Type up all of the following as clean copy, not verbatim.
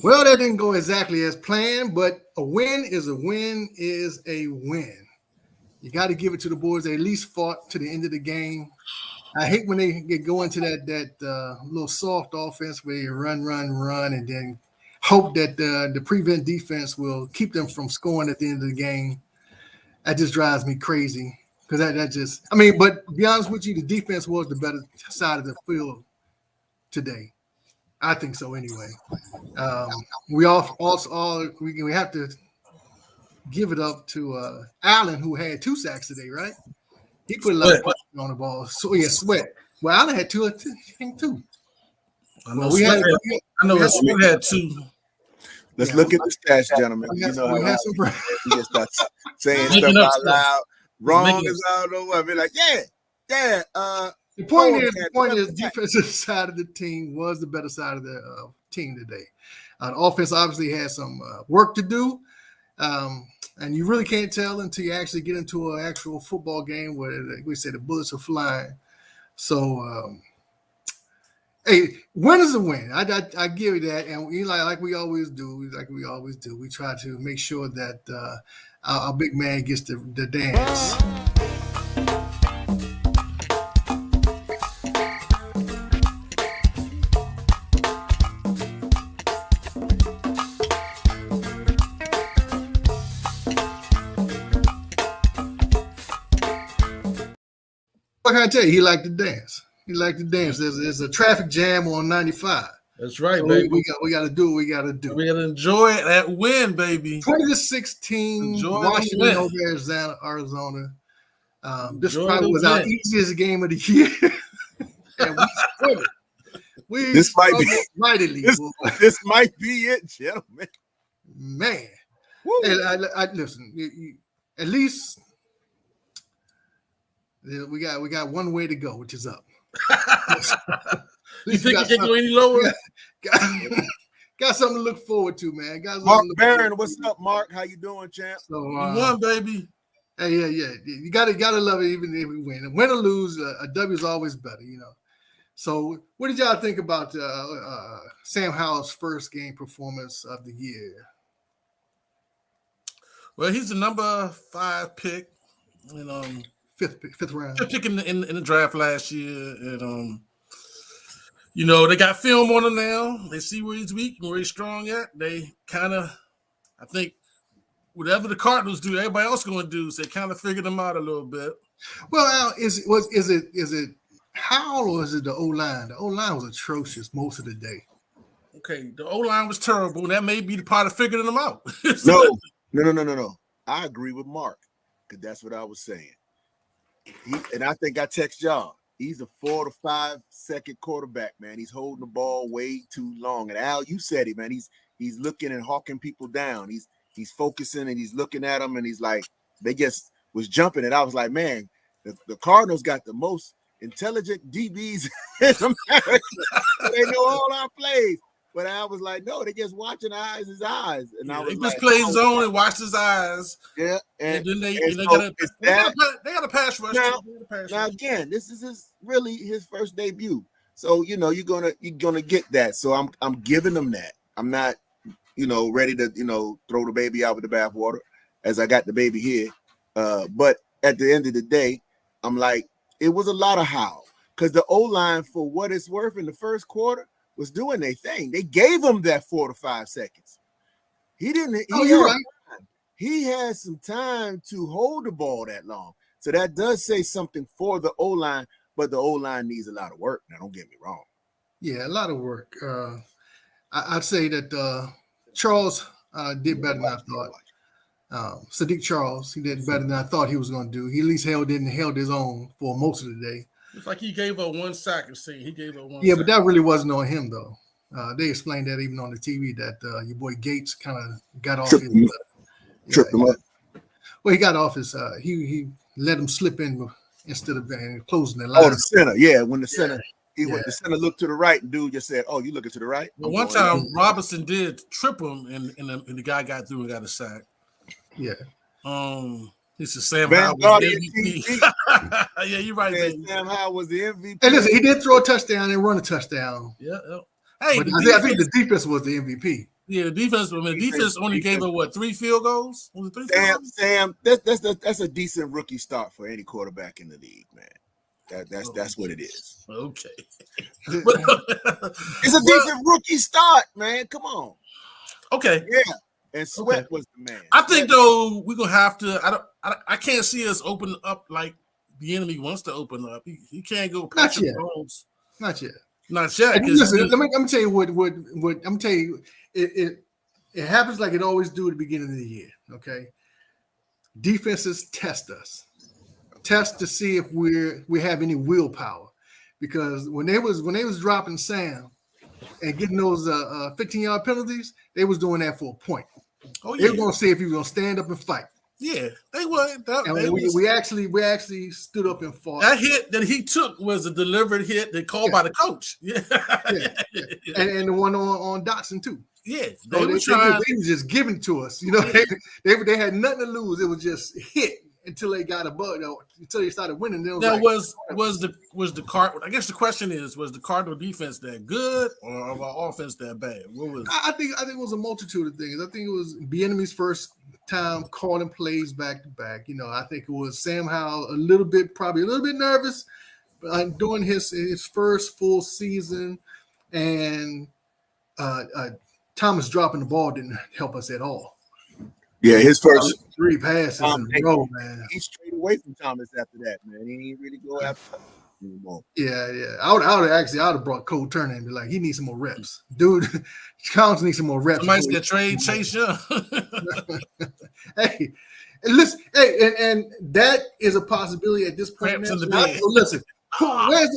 Well, that didn't go exactly as planned, but a win is a win is a win. You got to give it to the boys. They at least fought to the end of the game. I hate when they get going to that little soft offense where you run, run, run, and then hope that the prevent defense will keep them from scoring at the end of the game. That just drives me crazy because that just I mean, but to be honest with you, the defense was the better side of the field today. I think so anyway. We also we have to give it up to Allen, who had 2 sacks today, right? He put a lot of Sweat. pressure on the ball. So yeah, Sweat. Well, Allen had two, I think too. I know Well, we Sweat had, had, I know Sweat had 2. Let's Yeah. look at the stats, gentlemen. we You had, know we how had some pressure. we just start saying Making stuff up out stuff. loud. Wrong Making is I don't know what. Be like, yeah. The point Lord, is, man, the point remember is, that. defensive side of the team was the better side of the team today. The offense obviously had some work to do, and you really can't tell until you actually get into an actual football game where we say the bullets are flying. So, hey, win is a win. I give you that, and we like we always do. We try to make sure that our big man gets the dance. What can I tell you? He liked to dance. He liked to dance. There's a traffic jam on 95. That's right, So baby. we got to do what we got to do. We gotta enjoy that win, baby. 20-16, Enjoy the Washington win. over Arizona. This Enjoy probably the was our win. easiest game of the year, and we struggled. We This might be- struggled mightily, boy. This might be it, gentlemen. Man. Woo. And I listen. At least we got one way to go, which is up. You think it can go any lower? Got something to look forward to, man. Got something Mark to look Barron, forward what's to. up, Mark? How you doing, champ? So, You won, baby. hey, yeah. You gotta love it, even if we win. And win or lose, a W is always better, you know. So, what did y'all think about Sam Howell's first game performance of the year? Well, he's the number 5 pick, and Fifth round. pick in the draft last year, and they got film on him now. They see where he's weak and where he's strong at. They kind of, I think, whatever the Cardinals do, everybody else going to do. So they kind of figured him out a little bit. Well, Al, is it Howell or is it the O line? The O line was atrocious most of the day. Okay, the O line was terrible, and that may be the part of figuring them out. No. I agree with Mark because that's what I was saying. And I think I text y'all. He's a 4 to 5 second quarterback, man. He's holding the ball way too long. And Al, you said it, man. He's looking and hawking people down. He's focusing and he's looking at them, and he's like, they just was jumping. And I was like, man, the Cardinals got the most intelligent DBs in America. They know all our plays. But I was like, no, they just watching his eyes. And I was They like, just play zone and watch his eyes. yeah. And then they so got a pass rush. Now- too. They got a pass Now rush. again, this is really his first debut. So you're gonna get that. So I'm giving him that. I'm not, ready to, throw the baby out with the bathwater as I got the baby here. But at the end of the day, I'm like, it was a lot of how. Because the O-line, for what it's worth in the first quarter, was doing their thing. They gave him that 4 to 5 seconds. He didn't. You're right. He had some time to hold the ball that long. So that does say something for the O-line, but the O-line needs a lot of work. Now, don't get me wrong. Yeah, a lot of work. I'd say that Charles did better than I thought. Sadiq Charles, he did better than I thought he was going to do. He at least held his own for most of the day. It's like he gave up 1 sack. He gave up 1 Yeah, sack. but that really wasn't on him, though. They explained that even on the TV that your boy Gates kind of got off his Tripped him up. Well, he got off his he let him slip in instead of closing the line. Oh, the center. Yeah, when the center, Yeah. the center looked to the right, and dude just said, "Oh, you looking to the right?" But one time Robinson did trip him, and the guy got through and got a sack. Yeah. This is Sam Van Howell was Guardian the MVP. Yeah, you're right, baby. Sam Howell was the MVP. And listen, he did throw a touchdown and run a touchdown. Yeah. Hey, But I think the defense was the MVP. Yeah, the defense. I mean, the defense only gave up what 3 field goals? Was it 3 field goals? Sam, that's a decent rookie start for any quarterback in the league, man. That's what it is. Okay. It's a decent rookie start, man. Come on. Okay. Yeah. And Sweat was the man. I think though we're gonna have to. I can't see us open up like the enemy wants to open up. He can't go Patrick Mahomes. Not yet. Not yet. Listen, let me tell you what I'm tell you. It happens like it always do at the beginning of the year. Okay. Defenses test us. Test to see if we have any willpower. Because when they was dropping Sam and getting those 15-yard penalties, they was doing that for a point. Oh, yeah. They were going to see if he was going to stand up and fight. Yeah, they would. We actually stood up and fought. That hit that he took was a delivered hit that called by the coach. Yeah. And the one on Dotson too. Yeah, they were just giving it to us. You know, they had nothing to lose. It was just hit until they got until they started winning. Now was the Card? I guess the question is, was the Cardinal defense that good or our offense that bad? What was? I think it was a multitude of things. I think it was Bieniemy's first time calling plays back to back. You know, I think it was Sam Howell probably a little bit nervous during his first full season, and Thomas dropping the ball didn't help us at all. Yeah, his first 3 passes in a row, man. He strayed away from Thomas after that, man. He didn't really go after him anymore. Yeah. I would have brought Cole Turner and be like, he needs some more reps. Dude, Collins needs some more reps. Somebody's gonna trade Chase Young. Hey, listen, and that is a possibility at this point. Listen,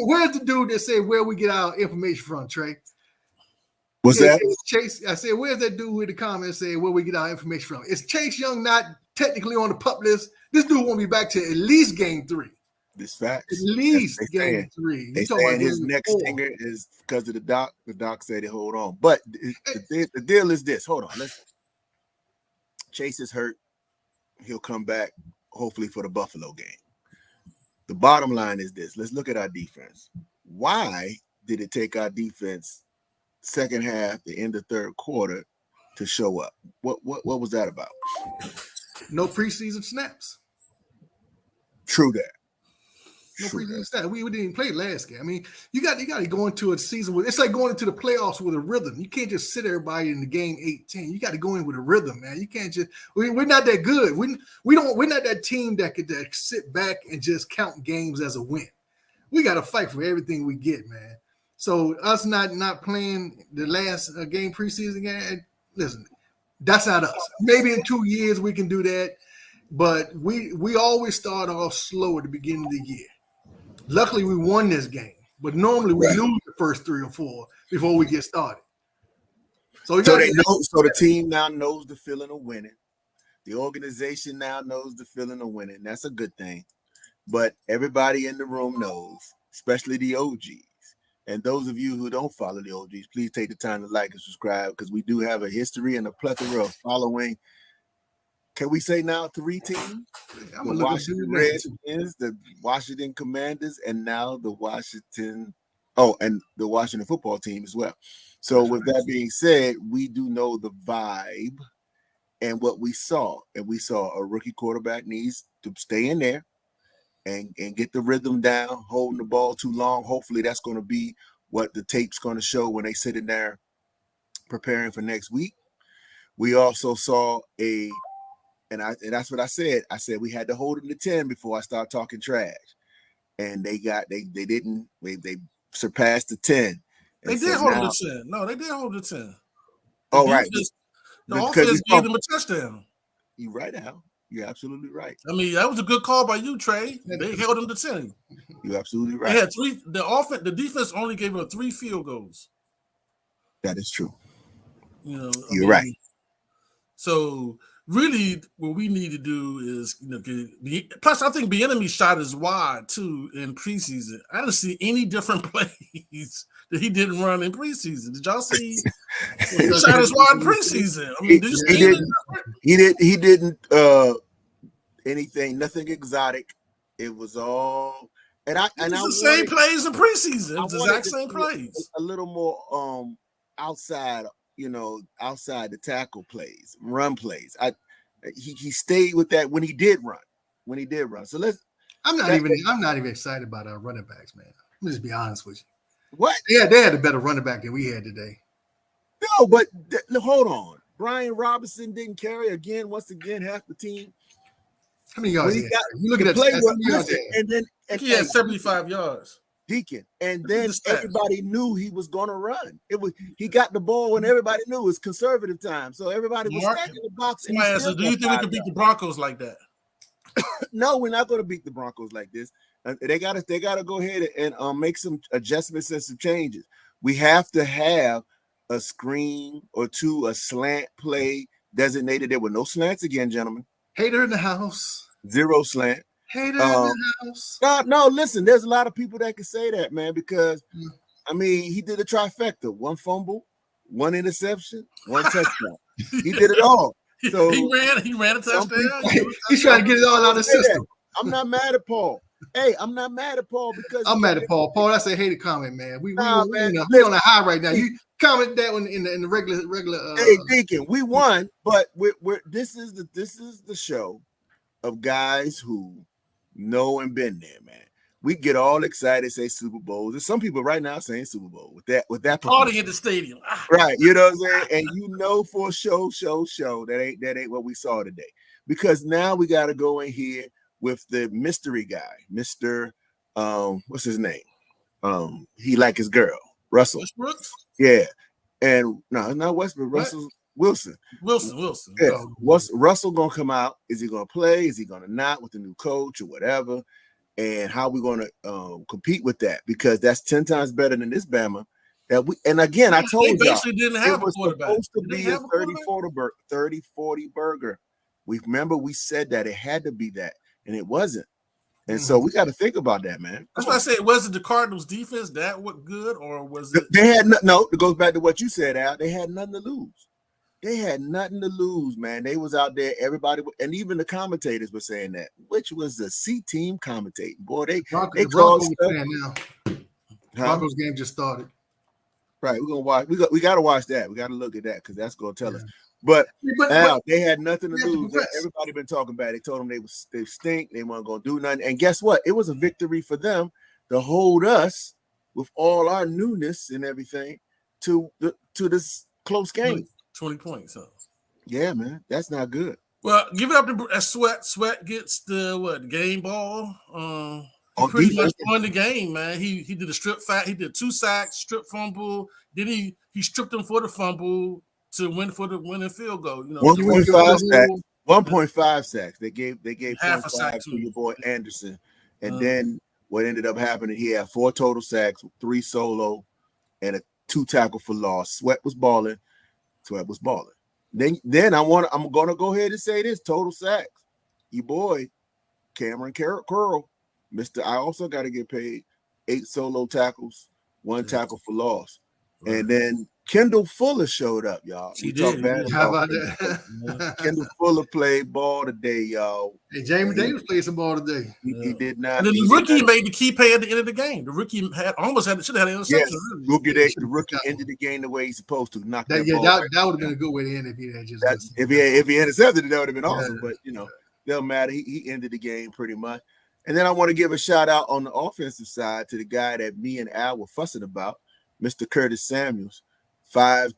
where's the dude that said where we get our information from, Trey? What's that? Chase. I said, where's that dude with the comments saying where we get our information from? Is Chase Young not technically on the PUP list? This dude won't be back to at least game 3. This facts. At least game 3. They saying his next stinger is because of the doc. The doc said, "Hold on," but the deal is this. Hold on. Chase is hurt. He'll come back hopefully for the Buffalo game. The bottom line is this. Let's look at our defense. Why did it take our defense second half, the end of third quarter, to show up? What was that about? No preseason snaps. True that. No preseason snaps. We didn't even play last game. I mean, you got to go into a season with, it's like going into the playoffs with a rhythm. You can't just sit everybody in the game 8-10. You got to go in with a rhythm, man. You can't just. We're not that good. We're not that team that could sit back and just count games as a win. We got to fight for everything we get, man. So us not playing the last game preseason game, listen, that's not us. Maybe in 2 years we can do that, but we always start off slow at the beginning of the year. Luckily, we won this game, but normally we lose the first 3 or 4 before we get started. So the team now knows the feeling of winning. The organization now knows the feeling of winning. That's a good thing. But everybody in the room knows, especially the OGs. And those of you who don't follow the OGs, please take the time to like and subscribe because we do have a history and a plethora of following. Can we say now 3 teams? The Washington Redskins, the Washington Commanders, and now the Washington football team as well. So with that being said, we do know the vibe and what we saw. And we saw a rookie quarterback needs to stay in there and get the rhythm down, holding the ball too long. Hopefully that's going to be what the tape's going to show when they sit in there preparing for next week. We also saw and that's what I said. I said we had to hold them to 10 before I start talking trash. And they surpassed the 10. They did hold them to 10. No, they did hold the 10. Oh, right. The offense gave them a touchdown. You're right, Al. You're absolutely right. I mean, that was a good call by you, Trey. They held them to 10. You're absolutely right. They had 3. The defense only gave up 3 field goals. That is true. You're right. So really, what we need to do is, plus I think Bieniemy shot is wide too in preseason. I didn't see any different plays that he didn't run in preseason. Did y'all see? He shot his wide preseason. I mean, did you see he didn't anything, nothing exotic. It was all the same plays in preseason. It was the exact same plays. A little more outside outside the tackle plays, run plays. He stayed with that when he did run. So I'm not even excited about our running backs, man. Let me just be honest with you. What? Yeah, they had a better running back than we had today. No, but hold on. Brian Robinson didn't carry once again half the team. How many yards? You look at that. Listen, and then he had 75 yards. Deacon, and then everybody knew he was going to run. He got the ball when everybody knew it was conservative time, so everybody was stacking the box. Do you think we can beat the Broncos like that? No, we're not going to beat the Broncos like this. They got to go ahead and make some adjustments and some changes. We have to have a screen or two, a slant play designated. There were no slants again, gentlemen. Hater in the house. Zero slant. Hater in the house. No, listen, there's a lot of people that can say that, man, because, he did a trifecta. 1 fumble, 1 interception, 1 touchdown. He did it all. So he ran a touchdown. He's trying to get it all out of the system. I'm not mad at Paul. Hey, I'm not mad at Paul because I'm mad at Paul. Paul, that's a hated comment, man. We on a high right now. You comment that one in the regular. Hey, Deacon, we won, but this is the show of guys who know and been there, man. We get all excited, say Super Bowls. There's some people right now saying Super Bowl with that party in the stadium, right? You know what I'm saying? And for show that ain't what we saw today, because now we got to go in here with the mystery guy, Mr. What's his name? He like his girl, Russell. Westbrook? Yeah, and no, not Westbrook. Russell Wilson. Wilson. Yeah. What's Russell gonna come out? Is he gonna play? Is he gonna not with the new coach or whatever? And how we gonna compete with that? Because that's 10 times better than this Bama. And again, I told you, didn't have it was a quarterback. Supposed to be a 30-40 burger. We said that it had to be that, and it wasn't. And so we got to think about that, man. That's why I said, was it the Cardinals' defense that was good, or was it? They had no. It goes back to what you said, Al. They had nothing to lose. They had nothing to lose, man. They was out there. Everybody, and even the commentators were saying that, which was the C team commentating. Boy, they called stuff. Now. Broncos game just started. Right, we're gonna watch. We got to watch that. We got to look at that because that's gonna tell us. But they had nothing to lose. Everybody been talking about it. They told them they stink. They weren't gonna do nothing. And guess what? It was a victory for them to hold us with all our newness and everything to this close game. 20 points, huh? Yeah, man, that's not good. Well, give it up to Sweat. Sweat gets the game ball. On pretty defense. much won the game, man. He did a strip sack. He did 2 sacks, strip fumble. Then he stripped him for the fumble to win for the winning field goal. 1.5 sacks. 1.5 sacks. They gave half a sack to your boy Anderson, and then what ended up happening? He had 4 total sacks, 3 solo, and a 2 tackle for loss. Sweat was balling. Then I'm gonna go ahead and say this: total sacks. Your boy Cameron Curl, Mr. I also got to get paid. 8 solo tackles, 1 tackle for loss, and then Kendall Fuller showed up, y'all. He did. How about that? Kendall Fuller played ball today, y'all. Hey, Jamie Davis played some ball today. He did not. And then the rookie made the key play at the end of the game. The rookie should have had an interception. Yes, the rookie ended the game the way he's supposed to. Knock that ball that would have been a good way to end if he had just. If he intercepted it, that would have been awesome. But doesn't matter. He ended the game pretty much. And then I want to give a shout out on the offensive side to the guy that me and Al were fussing about, Mr. Curtis Samuels. 5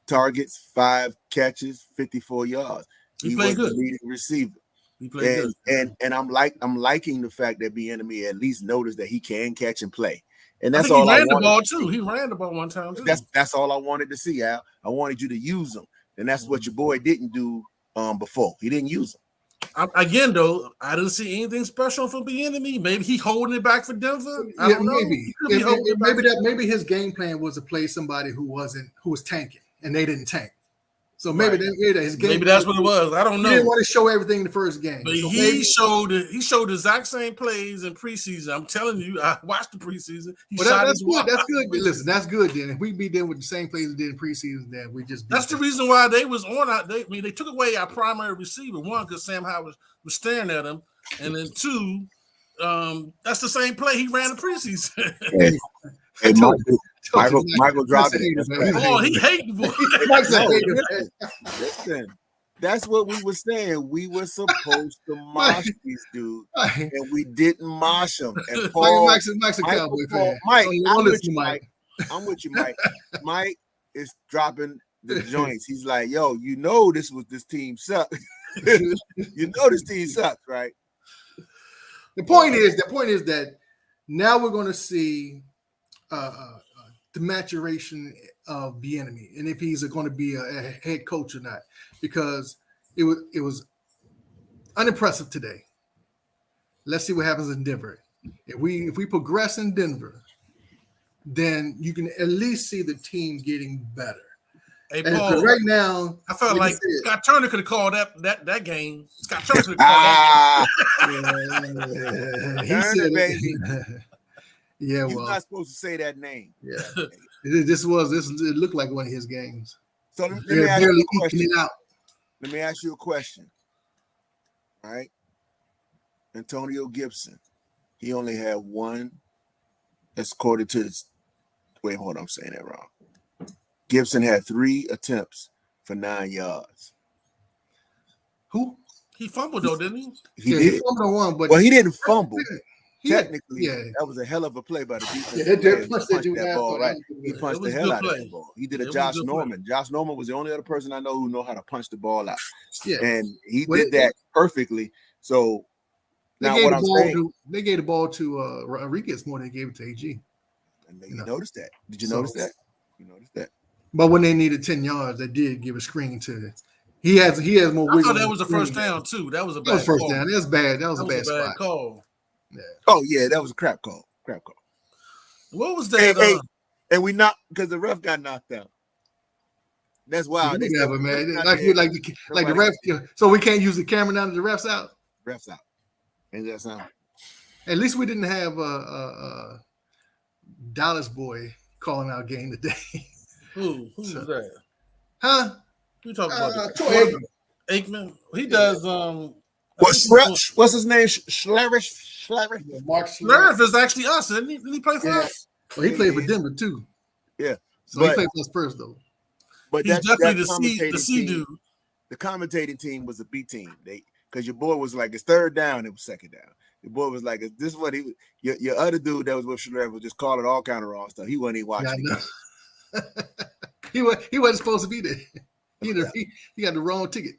targets, 5 catches, 54 yards. He was the leading receiver. He played good. And I'm liking the fact that Bieniemy at least noticed that he can catch and play. And that's all. He ran the ball too. He ran the ball one time too. That's all I wanted to see, Al. I wanted you to use them, and that's what your boy didn't do before. He didn't use them. Again, though, I didn't see anything special from Bieniemy. Maybe he holding it back for Denver. I don't know. Maybe his game plan was to play somebody who was tanking, and they didn't tank. So maybe his game. Maybe that's what it was. I don't know. He didn't want to show everything in the first game. But so he showed the exact same plays in preseason. I'm telling you, I watched the preseason. That's good. That's good. Listen, that's good. Then if we beat them with the same plays we did in preseason, then we just. That's the reason why they was on. They took away our primary receiver. 1, because Sam Howard was staring at him, and then 2, that's the same play he ran in preseason. Michael dropped Mike's a hater, it. man. He's a Oh, hater. he hating boy. Mike's a No, hater, man. listen. That's what we were saying. We were supposed to mosh these dudes, Mike, and we didn't mosh them. And Paul, Mike's a Michael Cowboy Paul- fan. Mike, Don't I'm with listen you, to Mike. I'm with you, Mike. Mike is dropping the joints. He's like, yo, you know this team sucks. You know this team sucks, right? The point is that now we're going to see the maturation of the enemy, and if he's going to be a head coach or not, because it was unimpressive today. Let's see what happens in Denver. If we progress in Denver, then you can at least see the team getting better. Hey, And Paul, right now, I felt like like you said- Scott Turner could have called that game. Scott Turner could have called that Ah, he Turner, said baby. it. Yeah, you're well, not supposed to say that name. yeah. This looked like one of his games. So let me They're ask you barely a question. eking it out. Let me ask you a question. All right. Antonio Gibson, he only had one, that's according to this. Wait, hold on, I'm saying that wrong. Gibson had 3 attempts for 9 yards. Who? He fumbled though, didn't he? He Yeah, did. he fumbled on one, but Well, he didn't fumble. yeah, Technically, yeah. that was a hell of a play by the defense. Yeah, they He punched that dude out. ball right. He It punched was the a hell good out of play. that ball. He did It a was Josh a good Norman. Josh Norman was the only other person I know who know how to punch the ball out. Yeah. And he Well, did that perfectly. So They now gave what the I'm ball saying, to they gave the ball to Rodriguez more than they gave it to AG. and you you know. noticed that. Did you So- notice that? You noticed that? But when they needed 10 yards, they did give a screen to it. He has more I wiggle. thought that in was the the first screen. down too. That was a That was bad first call. down. That was bad. That was a bad spot. call. Oh yeah, that was a crap call. Crap call. What was Hey, that? hey, and we not because the ref got knocked out. That's wild. They Yeah, said, but man, "Ref's not like there." the refs. So we can't use the camera now that the refs out. Refs out. And that's how. At least we didn't have a Dallas boy calling our game today, Who So- was that? huh? Who talking about? Troy Aikman. Aikman. He does. What's his name? Schlerish. Mark Lerf is actually us. Didn't he play for Yeah. us? Well, he played for Denver too. Yeah. So he But- played for us first though. But He's that definitely the commentating C team- dude. The commentating team was a B team. Because your boy was like, it's third down, it was second down. Your boy was like, this is what he. Your other dude that was with Schlereth was just calling all kind of wrong stuff. He wasn't even watching. Yeah, I the know. game. he wasn't supposed to be there. He got the wrong ticket.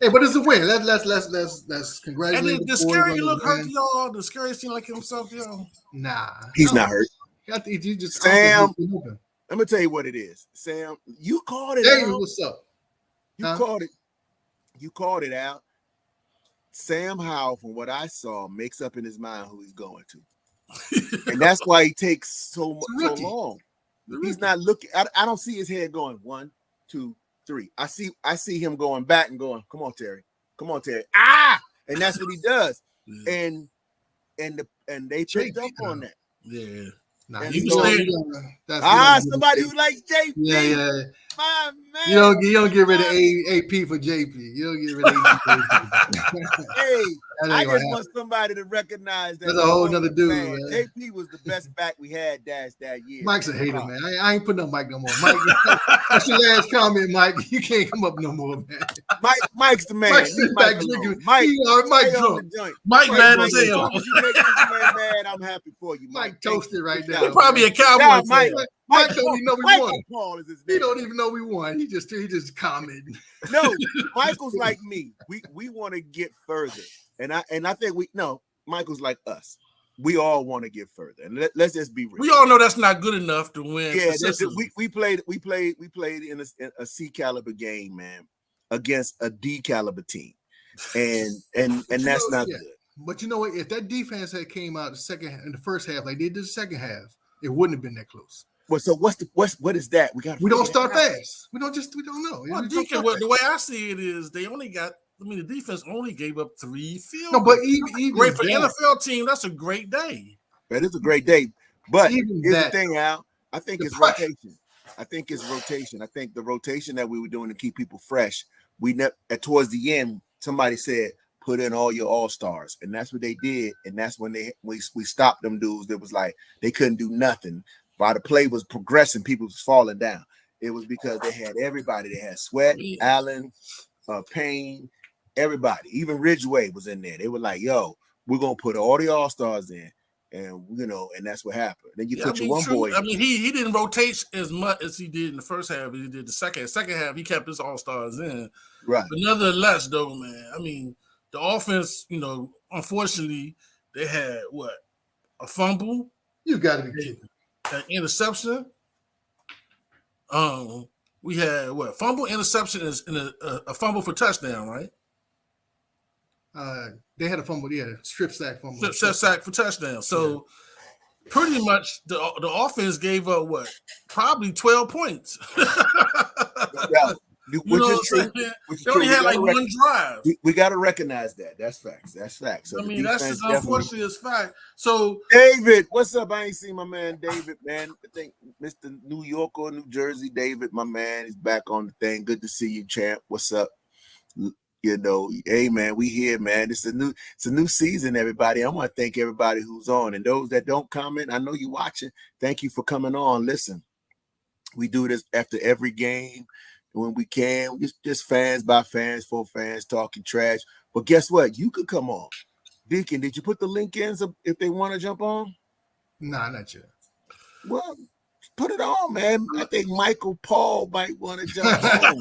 Hey, but it's a win. Let's congratulate. And the the boys scary on the look hurt win. y'all. The scary seem like himself, y'all. Nah, He's no. not hurt. I think you just Sam. Hey, I'm gonna tell you what it is, Sam. You called it out. what's up? You Huh? called it. You called it out. Sam Howell, from what I saw, makes up in his mind who he's going to, and that's why he takes so rookie. long. He's not looking. I don't see his head going 1, 2, 3. I see him going back and going, "Come on, Terry. Come on, Terry." And that's what he does. Yeah. And they picked up on that. Yeah. Nah, And you so- that's Somebody who likes JP. Yeah. My man. You don't get rid of AP for JP. You don't get rid of AP for JP. Hey, That I ain't gonna just want happen. somebody to recognize that. That's a whole nother dude, Man, man. JP was the best back we had that year. Mike's a hater, man. I ain't putting up Mike no more. Mike, that's your last comment, Mike. You can't come up no more, man. Mike's the man. Mike's Leave back Mike alone. drinking. Mike, Mike stay on drunk. the joint. Mike Mike mad drunk as as hell. fuck. You make this man mad. I'm happy for you, Mike Mike. toasted right He now. He probably a Cowboy Yeah, fan. Mike. Mike don't even know we Michael won. Paul is his He name. don't even know we won. He just commented. No, Michael's like me. We want to get further, and I think Michael's like us. We all want to get further, and let's just be real. We all know that's not good enough to win. Yeah, consistently. we played in a C caliber game, man, against a D caliber team, and that's not Yeah. good. But you know what? If that defense had came out in the first half like they did the second half, it wouldn't have been that close. Well, so what is that? We don't start fast. We don't know. Well, We don't Deacon, start the fast. way I see it is they only got. I mean, the defense only gave up 3 field No, but goals. even Great for that, NFL team. That's a great day. That is a great day, but Even here's that- the thing, Al. I think the it's pressure. rotation. I think the rotation that we were doing to keep people fresh. Towards the end, somebody said put in all your all-stars. And that's what they did. And that's when we stopped them dudes that was like they couldn't do nothing. While the play was progressing, people was falling down. It was because they had everybody. They had Sweat, Allen, Payne, everybody. Even Ridgeway was in there. They were like, yo, we're gonna put all the all-stars in. And and that's what happened. Then you put your one boy. I mean, he didn't rotate as much as he did in the first half as he did the second. Second half, he kept his all-stars in. Right. But nonetheless, though, man, I mean, the offense, unfortunately, they had a fumble. You got to be kidding. An interception. We had fumble, interception, and a fumble for touchdown, right? They had a fumble, strip sack fumble. Strip sack for touchdown. So pretty much the offense gave up probably 12 points. Yeah. Which is true. They only had like one drive. We got to recognize that. That's facts. That's facts. So I mean, that's just unfortunately it's fact. So David, what's up? I ain't seen my man David, man. I think Mr. New York or New Jersey, David, my man, is back on the thing. Good to see you, champ. What's up? Hey man, we here, man. It's a new season, everybody. I want to thank everybody who's on, and those that don't comment, I know you're watching. Thank you for coming on. Listen, we do this after every game when we can. Just fans by fans, for fans talking trash. But guess what? You could come on. Deacon, did you put the link in so if they want to jump on? Nah, not yet. Well, put it on, man. I think Michael Paul might want to jump on.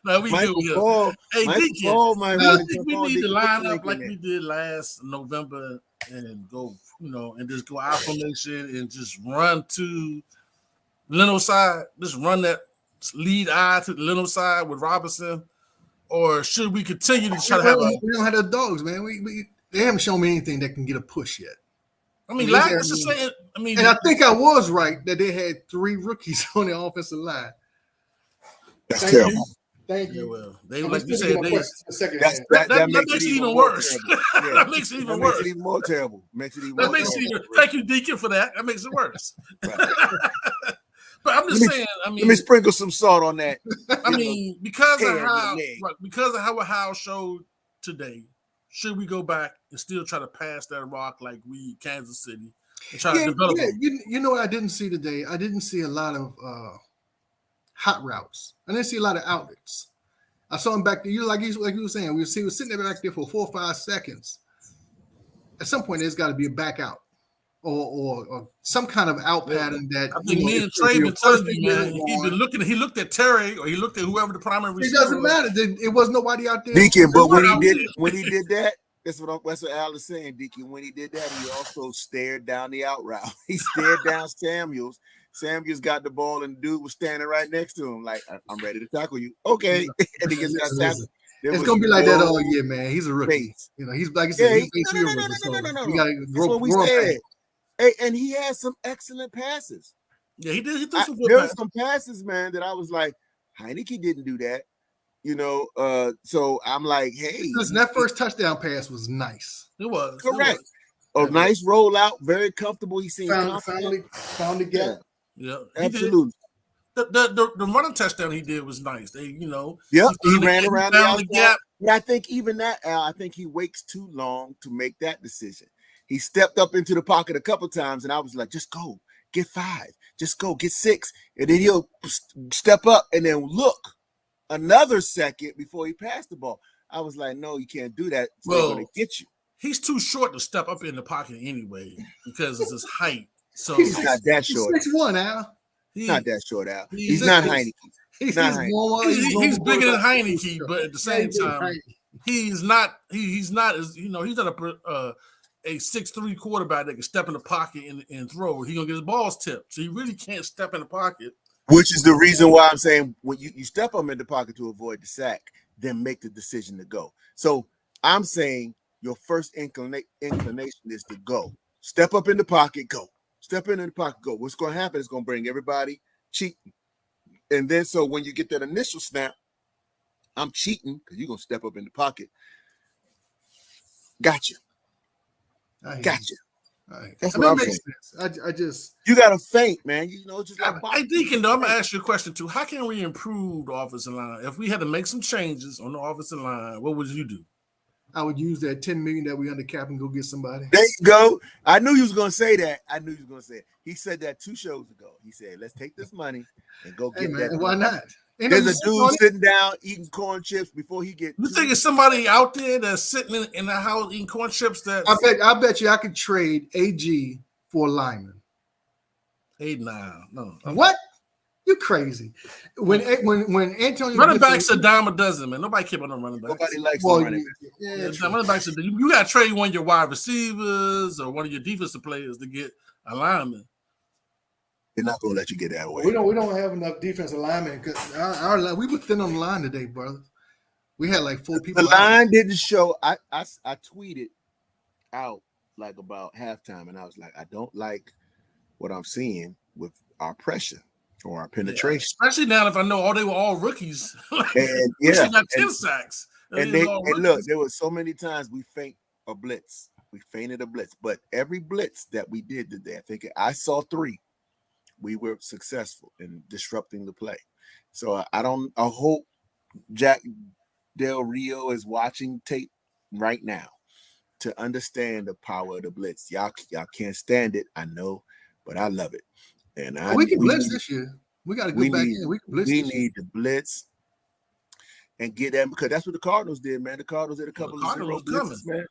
No, we Michael do. Paul, Hey, Michael Deacon, Paul might want to jump we on. need to line up like in we did last November and go, and just go out formation and just run to Leno side. Just run that lead eye to the Leno side with Robinson, or should we continue to try to have we don't have the dogs, man. They haven't shown me anything that can get a push yet. I mean, and I think I was right that they had 3 rookies on the offensive line. That's terrible. Thank Yeah, you. well, they like you said, That makes it even worse. That makes it even worse. Makes it even more terrible. Thank you, Deacon, for that. That makes it worse. But I'm just saying. I mean, let me sprinkle some salt on that. I mean, because of how Howell showed today, should we go back and still try to pass that rock like we Kansas City and try to develop it? You know what I didn't see today? I didn't see a lot of hot routes. I didn't see a lot of outlets. I saw him back there. Like you were saying, we were sitting there back there for 4 or 5 seconds. At some point, there's got to be a back out or some kind of out pattern that. I think me and Trey been telling you, man. He looked at Terry or he looked at whoever the primary receiver. It doesn't matter. It was nobody out there. Deacon, but when he did that, that's what Al is saying, Deacon. When he did that, he also stared down the out route. He stared down Samuels. Samuels got the ball, and the dude was standing right next to him, like, I'm ready to tackle you. Okay. And he gets got tackled. It's gonna be like that all year, man. He's a rookie. He's like you said, he's basically a rookie. No. We gotta grow. What we said. Hey, and he had some excellent passes. Yeah, he did. He threw some good there passes. were some passes, man, that I was like, Heineke didn't do that. So I'm like, hey. Listen, that first touchdown pass was nice. It was. Correct. A nice rollout, very comfortable. He seemed found the gap. Yeah, absolutely. The running touchdown he did was nice. He ran around the gap. But I think even that, Al, I think he waits too long to make that decision. He stepped up into the pocket a couple times, and I was like, just go, get 5, just go, get 6, and then he'll step up and then look another second before he passed the ball. I was like, no, you can't do that. They're going to get you. He's too short to step up in the pocket anyway because of his height. So he's not that short. He's 6'1", Al. He's not that short, Al. He's not Heineke. He's bigger than Heineke, but at the same time, he's not as he's not a 6'3" quarterback that can step in the pocket and throw. He's gonna get his balls tipped. So he really can't step in the pocket. Which is the reason why I'm saying when you step him in the pocket to avoid the sack, then make the decision to go. So I'm saying your first inclination is to go. Step up in the pocket, go. Step in the pocket, go. What's going to happen is going to bring everybody cheating. And then so when you get that initial snap, I'm cheating because you're going to step up in the pocket. Gotcha. Gotcha. Right. That's what I'm saying. I just you got to feint, man. Just like I think, I'm gonna ask you a question too. How can we improve the offensive line? If we had to make some changes on the offensive line, what would you do? I would use that 10 million that we under cap and go get somebody. There you go. I knew you was gonna say that. I knew you was gonna say it. He said that 2 shows ago. He said, "Let's take this money and go Hey get man, that." why not? Ain't There's nothing a sitting dude on it. sitting down eating corn chips before he get. You think it's somebody out there that's sitting in the house eating corn chips? That's I bet you I could trade AG for a lineman. no. What? You crazy? When Antonio Running Gibson- backs a dime a dozen, man. Nobody care about no running backs. Nobody likes well, the running. yeah, Yeah, running backs. You got to trade one of your wide receivers or one of your defensive players to get a lineman. They're not gonna let you get that away. we don't have enough defensive linemen because our we were thin on the line today, brother. We had like 4 people. The line didn't show. I tweeted out like about halftime, and I was like, I don't like what I'm seeing with our pressure or our penetration. Yeah, especially now if I know they were all rookies. And We yeah, got 10 sacks. and look, there were so many times we feint a blitz. We feinted a blitz, but every blitz that we did today, I saw 3. We were successful in disrupting the play. So I hope Jack Del Rio is watching tape right now to understand the power of the blitz. Y'all can't stand it, I know, but I love it. And we can blitz this year. We got to go back in. We can blitz. We need to blitz and get them because that's what the Cardinals did, man. The Cardinals did a couple of 0 blitzes, man.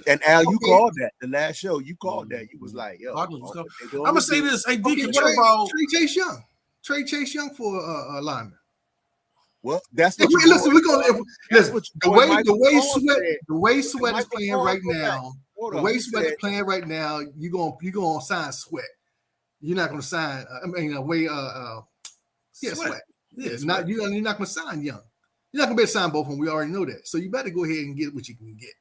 And Al, you called that the last show. You called that. You was like, "Yo, I'm gonna say this. Hey, Deacon, what trade about Chase Young? Trade Chase Young for a lineman. Well, that's If what. listen, we're gonna listen. The way said. Sweat is Michael playing Paul right said. now. Hold The on, way he Sweat is said- playing right now, you're gonna sign Sweat. You're not gonna sign. Sweat. Yeah, You're not gonna sign Young. You're not gonna be able to sign both of them. We already know that. So you better go ahead and get what you can get.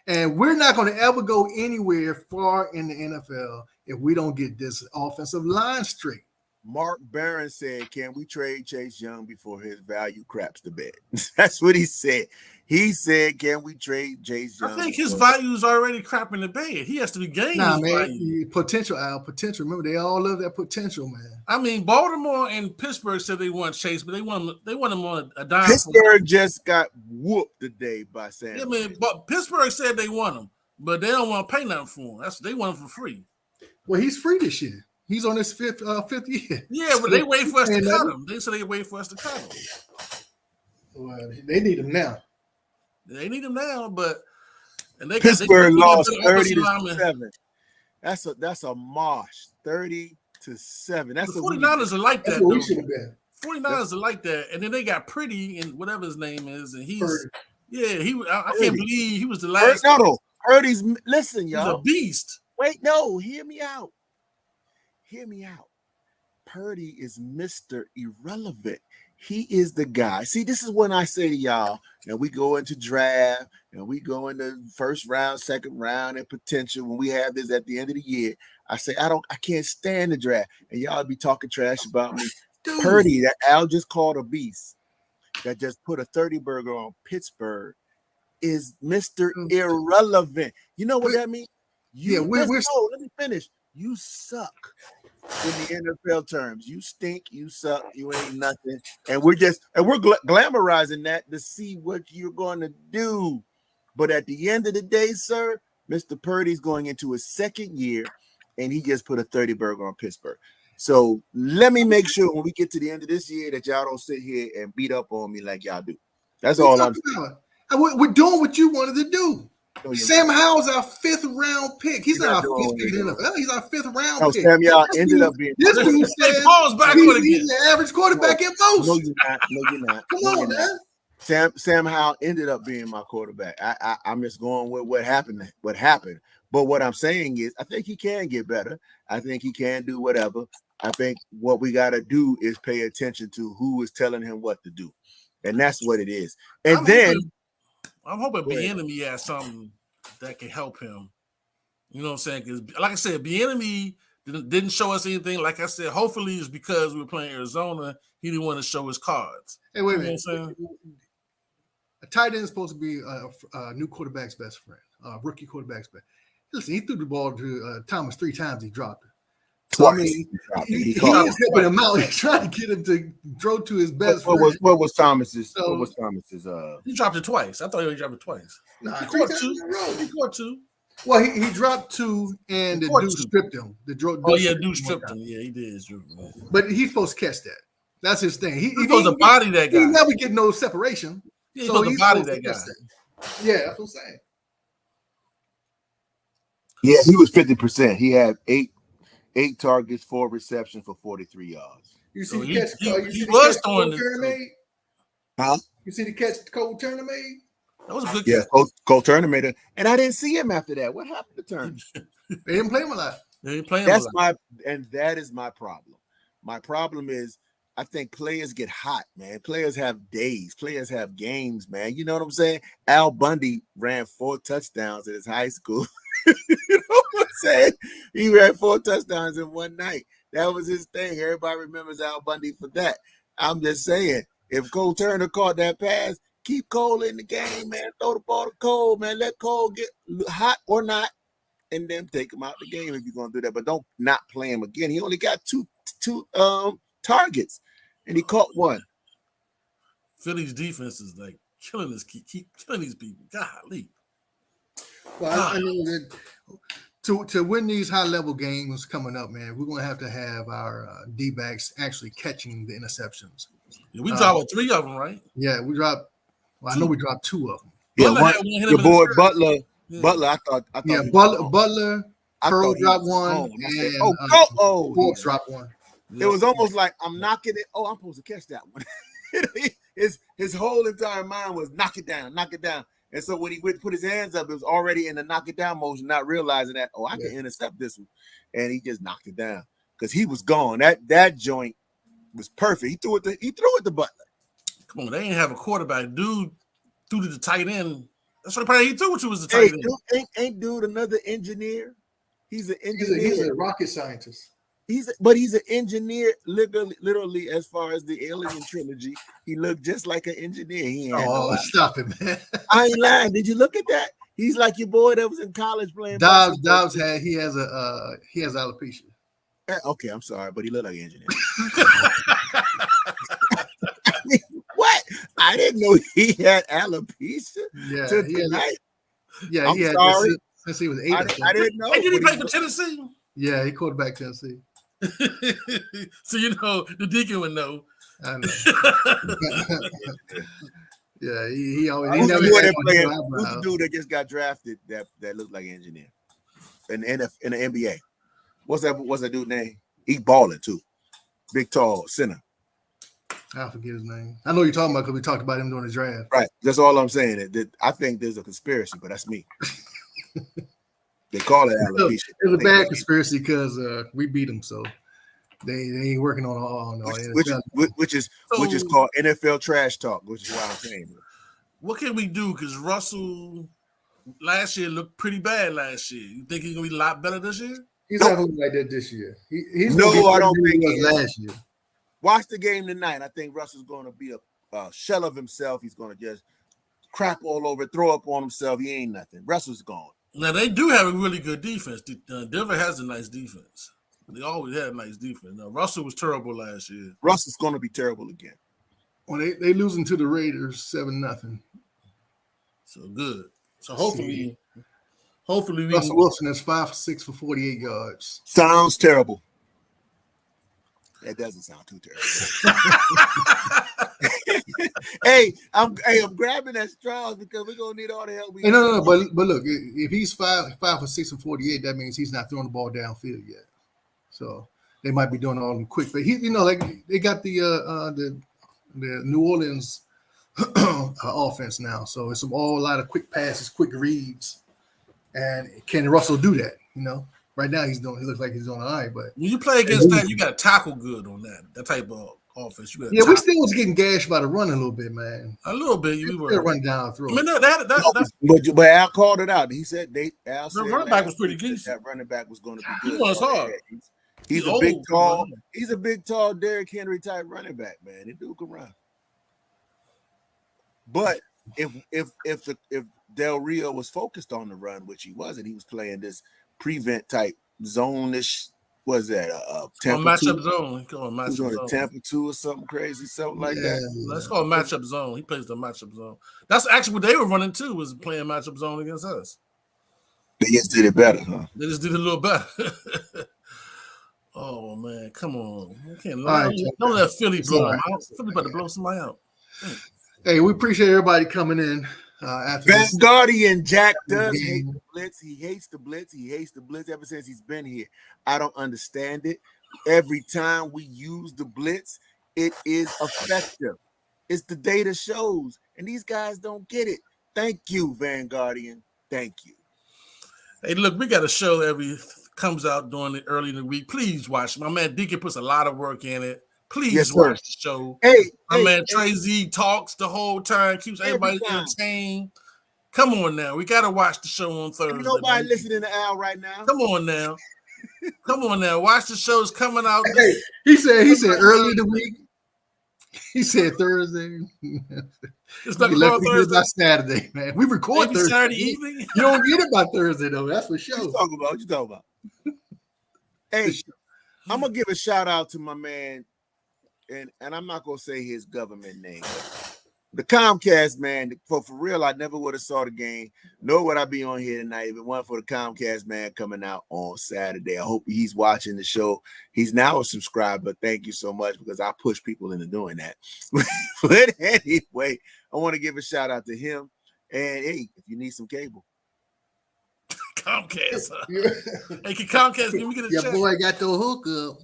And we're not going to ever go anywhere far in the NFL if we don't get this offensive line straight. Mark Barron said, "Can we trade Chase Young before his value craps the bed?" That's what he said. He said, "Can we trade Chase Young?" I think his value is already crapping the bed. He has to be gaining his value. Potential, Al. Potential. Remember, they all love that potential, man. I mean, Baltimore and Pittsburgh said they want Chase, but they want him on a dime. Pittsburgh just got whooped today by San. Yeah, man, but Pittsburgh said they want him, but they don't want to pay nothing for him. They want him for free. Well, he's free this year. He's on his fifth year. Yeah, but they wait for us to cut him. They said they wait for us to cut him. Well, they need him now. They need him now, but and they Pittsburgh lost got 30-7. That's a mosh. 30-7. That's the 49ers are like that. That's what we should have been. 49ers are like that, and then they got Pretty and whatever his name is, and he's Purdy. I can't believe he was the last. Purdy's listen, y'all. He's a beast. Wait, no, hear me out. Hear me out. Purdy is Mr. Irrelevant. He is the guy. See, this is when I say to y'all, and we go into draft, and we go into first round, second round, and potential. When we have this at the end of the year, I say I can't stand the draft, and y'all be talking trash about me. Dude. Purdy, that Al just called a beast, that just put a 30 burger on Pittsburgh, is Mr. Irrelevant. You know what that means? Let me finish. You suck in the NFL terms. You stink. You suck. You ain't nothing. And we're glamorizing that to see what you're going to do. But at the end of the day, sir, Mr. Purdy's going into his second year, and he just put a 30 burger on Pittsburgh. So let me make sure when we get to the end of this year that y'all don't sit here and beat up on me like y'all do. That's all I'm saying. We're doing what you wanted to do. Sam Howell's our 5th round pick. He's not our 5th pick in the NFL. He's our 5th round pick. Sam, y'all ended up being. This dude said he's the average quarterback at most. No, you're not. No, you're not. Come on, man. Sam Howell ended up being my quarterback. I'm just going with what happened. But what I'm saying is, I think he can get better. I think he can do whatever. I think what we got to do is pay attention to who is telling him what to do, and that's what it is. And I'm hoping Bieniemy has something that can help him. You know what I'm saying? Because, like I said, Bieniemy didn't show us anything. Like I said, hopefully it's because we were playing Arizona. He didn't want to show his cards. Hey, wait a minute. A tight end is supposed to be a new quarterback's best friend, rookie quarterback's best. Listen, he threw the ball to Thomas 3 times. He dropped it. Twice. mean, He he caught is helping him out. He's trying to get him to throw to his best what friend. was Thomas's? So- What was Thomas's? He dropped it twice. I thought he dropped it twice. Nah, He 3 caught times two. in a row. He caught two. Well, he dropped 2, and He the caught dude 2. stripped him. Oh yeah, dude one stripped time. him. Yeah, he did strip him. But he's supposed to catch that. That's his thing. He's supposed to body that He guy. never get no separation. He's So supposed to body supposed that guy. catch that. Yeah, that's what I'm saying. Yeah, he was 50%. He had eight targets, 4 receptions for 43 yards. You see So the he- catch? he- you he see the was catch throwing Cole it, Turner so- made? Huh? You see the catch Cole Turner made? That was a good Yeah, catch. Cole Turner made it, and I didn't see him after that. What happened to Turner? They didn't play him a lot. They ain't playing That's a lot. that is my problem. My problem is I think players get hot, man. Players have days, players have games, man. You know what I'm saying? Al Bundy ran 4 touchdowns at his high school. You know what I'm saying? He ran 4 touchdowns in one night. That was his thing. Everybody remembers Al Bundy for that. I'm just saying, if Cole Turner caught that pass, keep Cole in the game, man. Throw the ball to Cole, man. Let Cole get hot or not, and then take him out the game if you're gonna do that. But don't not play him again. He only got two targets, and he caught 1. Philly's defense is like killing this. Keep killing these people. Golly. Well, I know that to win these high level games coming up, man, we're gonna have to have our D backs actually catching the interceptions. Yeah, we dropped 3 of them, right? Yeah, we dropped. Well, I know we dropped 2 of them. Yeah, Butler had one hit him your in the boy chest. Butler. Yeah. Butler, I thought. Yeah, he was Butler, gone. Butler, I Pearl thought he dropped was one, gone. I said, and Forbes yeah. dropped one. It was almost like I'm knocking it. Oh, I'm supposed to catch that one. his whole entire mind was knock it down. And so when he went to put his hands up, it was already in the knock it down motion, not realizing that, I can intercept this one. And he just knocked it down because he was gone. That joint was perfect. He threw it to Butler. Come on, they ain't have a quarterback. Dude threw to the tight end. That's what he threw it to was the tight end. Dude, ain't dude another engineer? He's an engineer. He's a rocket scientist. He's an engineer, literally, as far as the Alien trilogy. He looked just like an engineer. He ain't Stop it, man. I ain't lying. Did you look at that? He's like your boy that was in college playing. Dobbs basketball. he has alopecia. Okay, I'm sorry, but he looked like an engineer. What? I didn't know he had alopecia. Yeah, I'm he had sorry. since he was 8. I didn't know. Hey, did he but play for Tennessee? Yeah, he quarterback Tennessee. So the Deacon would know. I know. Yeah, he always. Who's never the had dude that no who's the eyebrows. dude that just got drafted that looked like an engineer in the NBA? What's that dude name? He balling too. Big tall center. I forget his name. I know what you're talking about because we talked about him during the draft. Right. That's all I'm saying. That I think there's a conspiracy, but that's me. They call it alopecia. It was a bad conspiracy because we beat them, so they ain't working on all. Which is called NFL trash talk, which is why I'm saying it. What can we do? Because Russell last year looked pretty bad last year. You think he's gonna be a lot better this year? He's not looking like that this year. He's No, gonna be I don't better than think he he was is. last year. Watch the game tonight. I think Russell's going to be a shell of himself. He's going to just crap all over, throw up on himself. He ain't nothing. Russell's gone. Now they do have a really good defense. Denver has a nice defense. They always had a nice defense. Now Russell was terrible last year. Russell's going to be terrible again. Well, they losing to the Raiders 7-0. So good. So hopefully we Russell Wilson is 5 for 6 for 48 yards. Sounds terrible. That doesn't sound too terrible. hey, I'm grabbing at straws because we're gonna need all the help we Hey, no. But look, if he's 5 for 6 for 48, that means he's not throwing the ball downfield yet. So they might be doing all them quick. But like they got the New Orleans offense now, so it's a lot of quick passes, quick reads, and can Russell do that? Right now he looks like he's doing all right, but when you play against that, you got to tackle good on that type of offense. we still was getting gashed by the run a little bit, man. A little bit. We were run down through. I mean, that's but Al called it out. He said Al said the running back was pretty decent. That running back was going to be He good. was hard. He's a old, big, tall. He's a big, tall Derrick Henry type running back, man. He do can run. But if Del Rio was focused on the run, which he wasn't, he was playing this prevent type zone-ish What's that? On Tampa matchup 2? zone. He called He's matchup on a zone. Tampa 2 or something crazy, something like that. Let's call it matchup zone. He plays the matchup zone. That's actually what they were running too, was playing matchup zone against us. They just did it better, huh? They just did it a little better. Oh man, come on! Don't let Philly blow him out. Philly about to blow somebody out. Hey, we appreciate everybody coming in. After Van this. Guardian Jack does hate the blitz. He hates the blitz. He hates the blitz ever since he's been here. I don't understand it. Every time we use the blitz, it is effective. It's the data shows, and these guys don't get it. Thank you, Van Guardian. Thank you. Hey, look, we got a show comes out during the early in the week. Please watch. My man Deacon puts a lot of work in it. Please watch the show. My man Trey Z talks the whole time, keeps everybody entertained. Come on now. We got to watch the show on Thursday. Ain't nobody listening to Al right now. Come on now. Come on now. Watch the shows coming out. Hey, he said early in the week. He said Thursday. It's like Thursday. Saturday, man. We record Thursday. Saturday evening. You don't get it by Thursday, though. That's for sure. What you talking about? Hey, I'm going to give a shout out to my man. And I'm not gonna say his government name. The Comcast man, for real, I never would have saw the game, nor would I be on here tonight if it wasn't for the Comcast man coming out on Saturday. I hope he's watching the show. He's now a subscriber. Thank you so much, because I push people into doing that. But anyway, I want to give a shout out to him. And hey, if you need some cable, Comcast. Hey, can Comcast give me a Your check? boy got the hookup.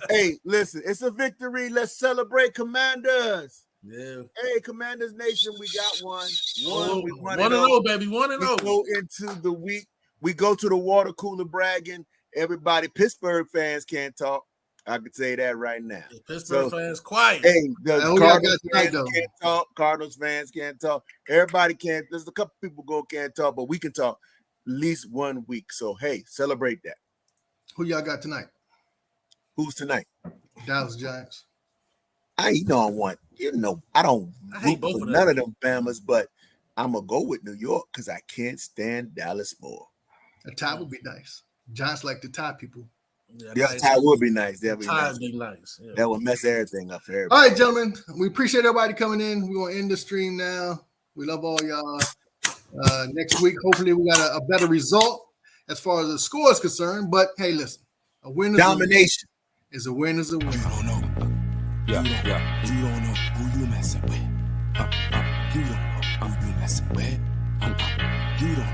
hey, listen, it's a victory. Let's celebrate, Commanders. Yeah. Hey, Commanders Nation, we got one. We won 1-0, baby. 1-0. We go into the week. We go to the water cooler bragging. Everybody, Pittsburgh fans can't talk. I can say that right now. Yeah, Pittsburgh fans quiet. Hey, the Cardinals fans can't talk. Cardinals fans can't talk. Everybody can't. There's a couple people can't talk, but we can talk at least 1 week. So, hey, celebrate that. Who y'all got tonight? Who's tonight? Dallas Giants. I don't root for none of them Bamas, but I'm going to go with New York because I can't stand Dallas more. A tie would be nice. Giants like to tie people. Yeah, tie would be nice. That would be nice. Yeah. That would mess everything up for everybody. All right, gentlemen. We appreciate everybody coming in. We're going to end the stream now. We love all y'all. Next week, hopefully, we got a better result as far as the score is concerned. But, hey, listen. A win is domination. A win is a win. You don't know. Yeah. You don't know who you messing with. You don't know who you messing with. You don't know.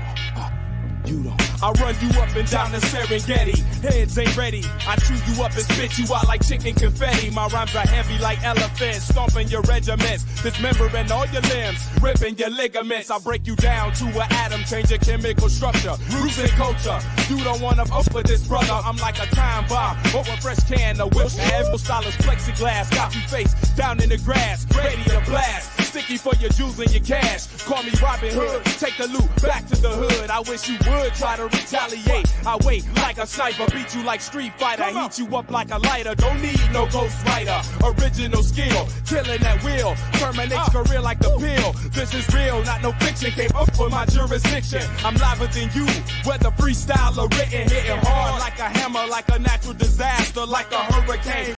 You don't. I run you up and down the Serengeti. Heads ain't ready. I chew you up and spit you out like chicken confetti. My rhymes are heavy like elephants, stomping your regiments, dismembering all your limbs, ripping your ligaments. I break you down to an atom, change your chemical structure, roots and culture. You don't wanna fuck with this brother. I'm like a time bomb over a fresh can of whips. Every style is plexiglass, got you face down in the grass, ready to blast. Sticky for your jewels and your cash. Call me Robin Hood. Take the loot back to the hood. I wish you would try to retaliate. I wait like a sniper, beat you like Street Fighter, heat you up like a lighter. Don't need no ghost rider. Original skill, killing at will. Terminates career like the pill. This is real, not no fiction. Came up for my jurisdiction. I'm liver than you, whether freestyle or written, hitting hard like a hammer, like a natural disaster, like a hurricane.